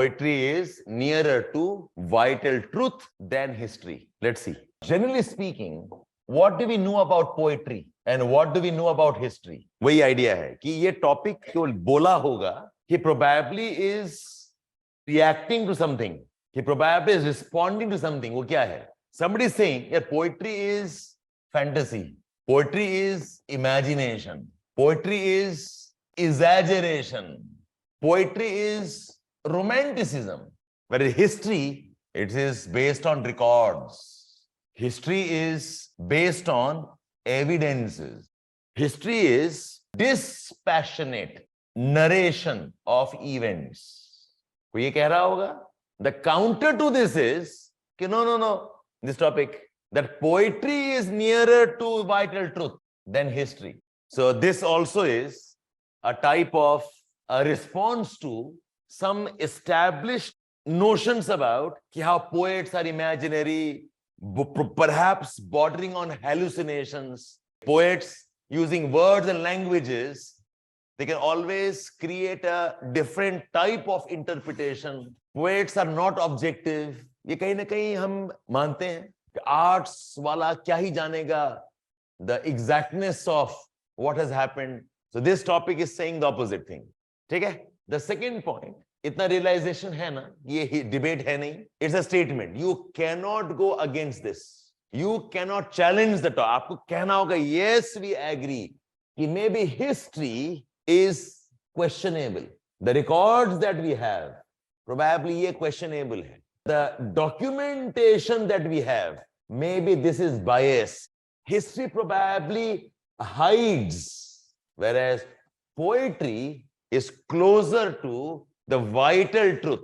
poetry is nearer to vital truth than history. Let's see. Generally speaking, what do we know about poetry and what do we know about history? वही idea है कि ये topic केवल बोला होगा कि probably is reacting to something. He probably is responding to something. वो क्या है? Somebody is saying that poetry is fantasy. Poetry is imagination. Poetry is exaggeration. Poetry is romanticism. Whereas history, it is based on records. History is based on evidences. History is dispassionate narration of events. कोई ये कह रहा होगा? The counter to this is कि no, this topic, that poetry is nearer to vital truth than history. So this also is a type of a response to some established notions about how poets are imaginary, perhaps bordering on hallucinations. Poets using words and languages, they can always create a different type of interpretation. Poets are not objective. ये कहीं ना कहीं हम मानते हैं कि arts वाला क्या ही जानेगा the exactness of what has happened. So this topic is saying the opposite thing. ठीक है? The second point, इतना realization है ना, ये debate है नहीं. It's a statement. You cannot go against this. You cannot challenge the talk. आपको कहना होगा, yes, we agree कि maybe history is questionable. The records that we have, probably ये questionable है. The documentation that we have, maybe this is biased. History probably hides, whereas poetry is closer to the vital truth.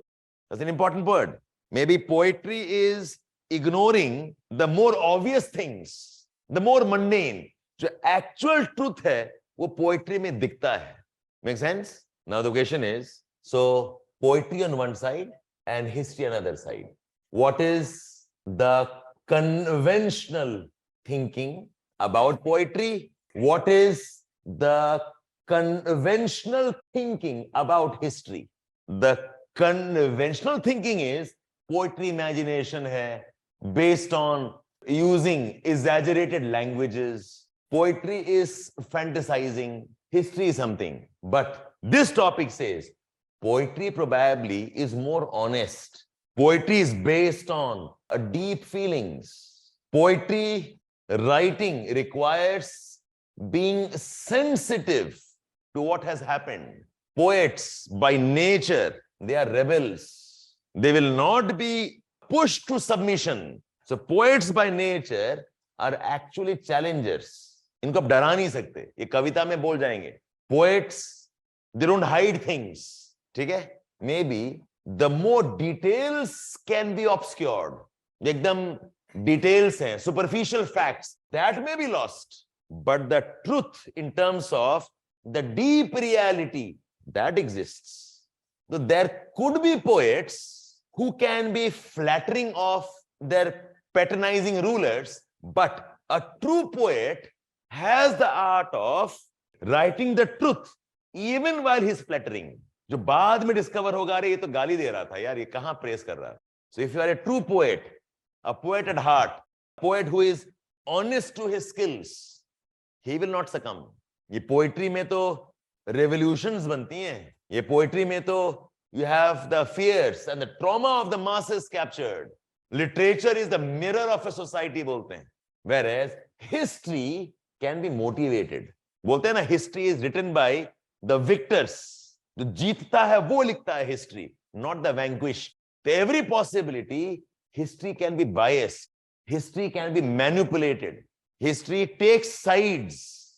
That's an important word. Maybe poetry is ignoring the more obvious things, the more mundane. जो actual truth है, वो poetry में दिखता है. Make sense? Now the question is, so poetry on one side and history on the other side. What is the conventional thinking about poetry? What is the conventional thinking about history? The conventional thinking is poetry imagination hai, based on using exaggerated languages. Poetry is fantasizing, history is something. But this topic says poetry probably is more honest. Poetry is based on deep feelings. Poetry writing requires being sensitive to what has happened. Poets by nature, they are rebels. They will not be pushed to submission. So poets by nature are actually challengers. इनको आप डरा नहीं सकते. ये कविता में बोल जाएंगे. Poets, they don't hide things. ठीक है? Maybe the more details can be obscured. एकदम details हैं, superficial facts, that may be lost. But the truth in terms of the deep reality, that exists. So there could be poets who can be flattering of their patronizing rulers, but a true poet has the art of writing the truth even while he's flattering. जो बाद में discover होगा, अरे ये तो गाली दे रहा था यार, ये कहां प्रेस कर रहा है. So if you are a true poet, a poet at heart, a poet who is honest to his skills, he will not succumb. ये poetry में तो revolutions बनती हैं. ये poetry में तो you have the fears and the trauma of the masses captured. Literature is the mirror of a society बोलते हैं. Whereas history can be motivated. बोलते हैं ना, history is written by the victors. जो जीतता है वो लिखता है history, not the vanquished. So every possibility, history can be biased. History can be manipulated. History takes sides.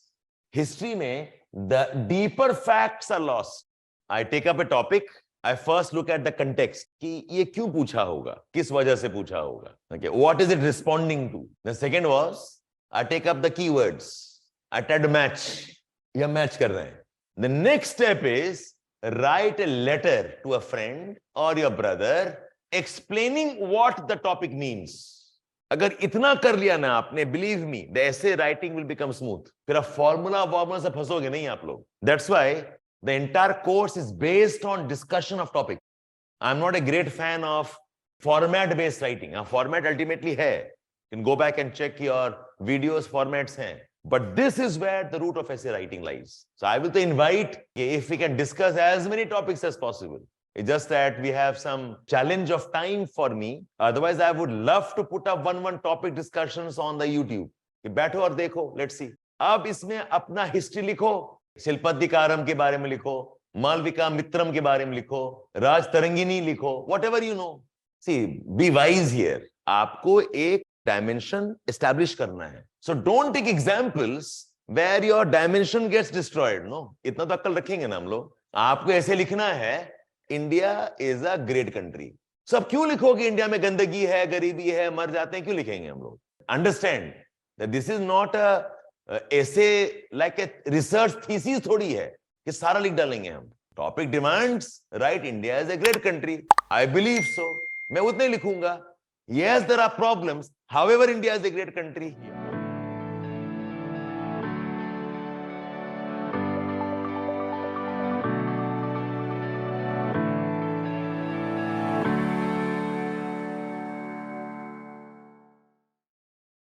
History में the deeper facts are lost. I take up a topic, I first look at the context. कि ये क्यों पूछा होगा? किस वजह से पूछा होगा? Okay, what is it responding to? The second was, I take up the keywords. I try to match. यह match कर रहे हैं. The next step is, write a letter to a friend or your brother explaining what the topic means. अगर इतना कर लिया ना आपने, believe me, the essay writing will become smooth. फिर आप formula से फंसोगे नहीं आप लोग. That's why the entire course is based on discussion of topic. I am not a great fan of format based writing. Format ultimately है, you can go back and check your videos formats hain, but this is where the root of essay writing lies. So I will invite if we can discuss as many topics as possible. It's just that we have some challenge of time for me. Otherwise I would love to put up one topic discussions on the YouTube. बैठो और देखो, let's see. अब इसमें अपना history लिखो, शिल्पाधिकारम के बारे में लिखो, मालविका मित्रम के बारे में लिखो, राज तरंगिनी लिखो, whatever you know. See, be wise here. आपको एक डायमेंशन एस्टैब्लिश करना है. So don't take examples where your dimension gets destroyed. No, इतना तो अक्ल रखेंगे ना हम लोग. आपको ऐसे लिखना है, India is a great country. So अब क्यों लिखोगे इंडिया में गंदगी है, गरीबी है, मर जाते हैं, क्यों लिखेंगे हम लोग? Understand that this is not a ऐसे लाइक ए रिसर्च थीसिस थोड़ी है कि सारा लिख डालेंगे हम. Topic demands right India is a great country. I believe so. मैं उतने लिखूंगा. Yes, there are problems. However, India is a great country.